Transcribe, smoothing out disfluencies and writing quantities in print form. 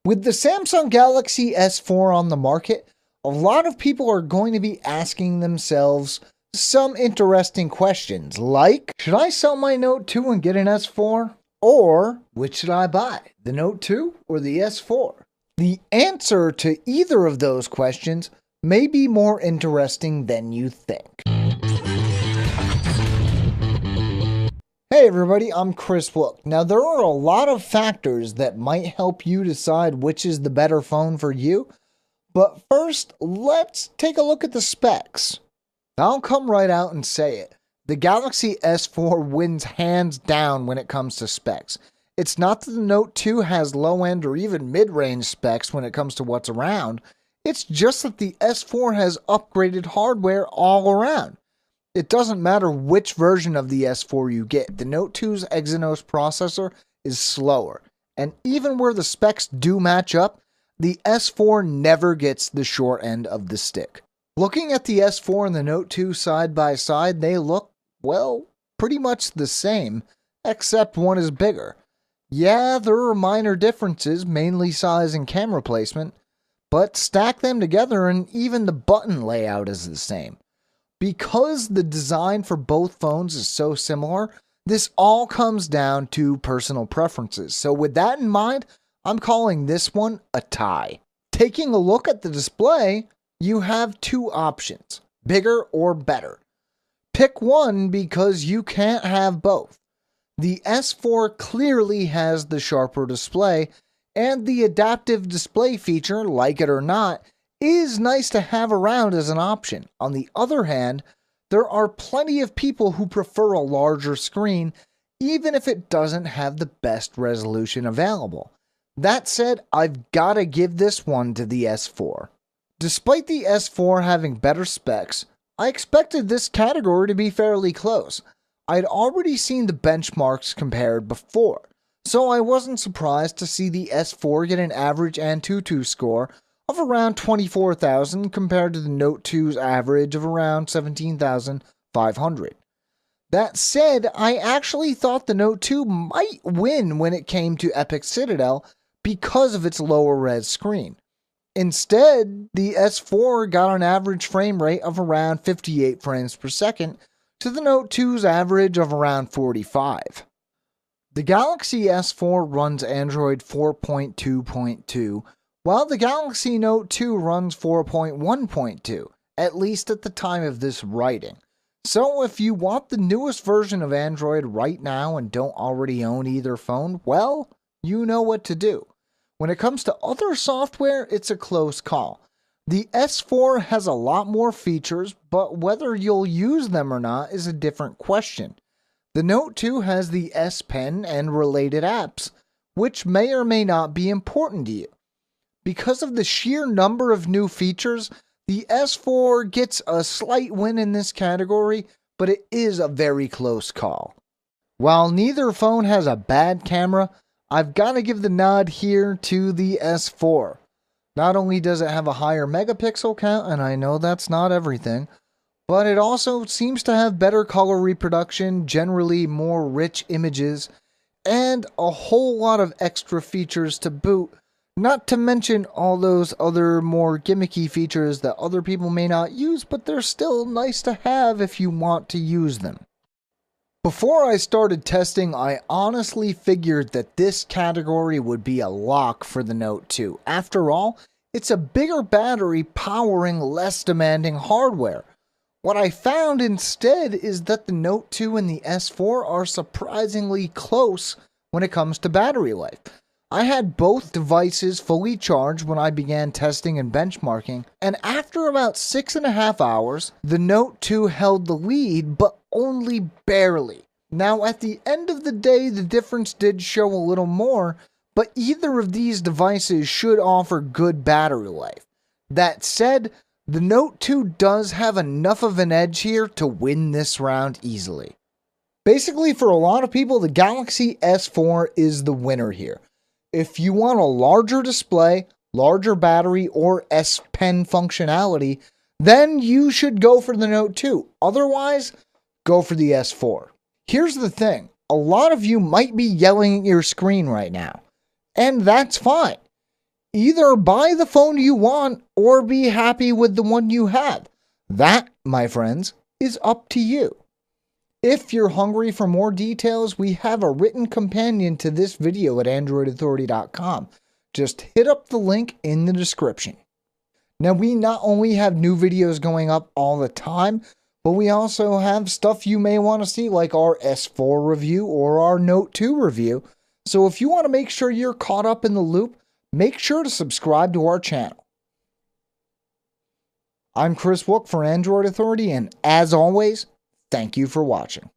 With the Samsung Galaxy S4 on the market, a lot of people are going to be asking themselves some interesting questions like, should I sell my Note 2 and get an S4? Or, which should I buy, the Note 2 or the S4? The answer to either of those questions may be more interesting than you think. Hey everybody, I'm Chris Wook. Now there are a lot of factors that might help you decide which is the better phone for you, but first let's take a look at the specs. I'll come right out and say it. The Galaxy S4 wins hands down when it comes to specs. It's not that the Note 2 has low-end or even mid-range specs when it comes to what's around, it's just that the S4 has upgraded hardware all around. It doesn't matter which version of the S4 you get, the Note 2's Exynos processor is slower, and even where the specs do match up, the S4 never gets the short end of the stick. Looking at the S4 and the Note 2 side by side, they look, well, pretty much the same, except one is bigger. Yeah, there are minor differences, mainly size and camera placement, but stack them together and even the button layout is the same. Because the design for both phones is so similar, this all comes down to personal preferences. So with that in mind, I'm calling this one a tie. Taking a look at the display, you have two options, bigger or better. Pick one because you can't have both. The S4 clearly has the sharper display, and the adaptive display feature, like it or not, is nice to have around as an option. On the other hand, there are plenty of people who prefer a larger screen, even if it doesn't have the best resolution available. That said, I've gotta give this one to the S4. Despite the S4 having better specs, I expected this category to be fairly close. I'd already seen the benchmarks compared before, so I wasn't surprised to see the S4 get an average Antutu score of around 24,000 compared to the Note 2's average of around 17,500. That said, I actually thought the Note 2 might win when it came to Epic Citadel because of its lower res screen. Instead, the S4 got an average frame rate of around 58 frames per second to the Note 2's average of around 45. The Galaxy S4 runs Android 4.2.2, while the Galaxy Note 2 runs 4.1.2, at least at the time of this writing. So if you want the newest version of Android right now and don't already own either phone, well, you know what to do. When it comes to other software, it's a close call. The S4 has a lot more features, but whether you'll use them or not is a different question. The Note 2 has the S Pen and related apps, which may or may not be important to you. Because of the sheer number of new features, the S4 gets a slight win in this category, but it is a very close call. While neither phone has a bad camera, I've got to give the nod here to the S4. Not only does it have a higher megapixel count, and I know that's not everything, but it also seems to have better color reproduction, generally more rich images, and a whole lot of extra features to boot, not to mention all those other more gimmicky features that other people may not use, but they're still nice to have if you want to use them. Before I started testing, I honestly figured that this category would be a lock for the Note 2. After all, it's a bigger battery powering less demanding hardware. What I found instead is that the Note 2 and the S4 are surprisingly close when it comes to battery life. I had both devices fully charged when I began testing and benchmarking, and after about 6.5 hours, the Note 2 held the lead, but only barely. Now, at the end of the day, the difference did show a little more, but either of these devices should offer good battery life. That said, the Note 2 does have enough of an edge here to win this round easily. Basically, for a lot of people, the Galaxy S4 is the winner here. If you want a larger display, larger battery, or S Pen functionality, then you should go for the Note 2. Otherwise, go for the S4. Here's the thing. A lot of you might be yelling at your screen right now. And that's fine. Either buy the phone you want or be happy with the one you have. That, my friends, is up to you. If you're hungry for more details, we have a written companion to this video at AndroidAuthority.com. Just hit up the link in the description. Now, we not only have new videos going up all the time, but we also have stuff you may want to see, like our S4 review or our Note 2 review. So if you want to make sure you're caught up in the loop, make sure to subscribe to our channel. I'm Chris Wook for Android Authority, and as always, thank you for watching.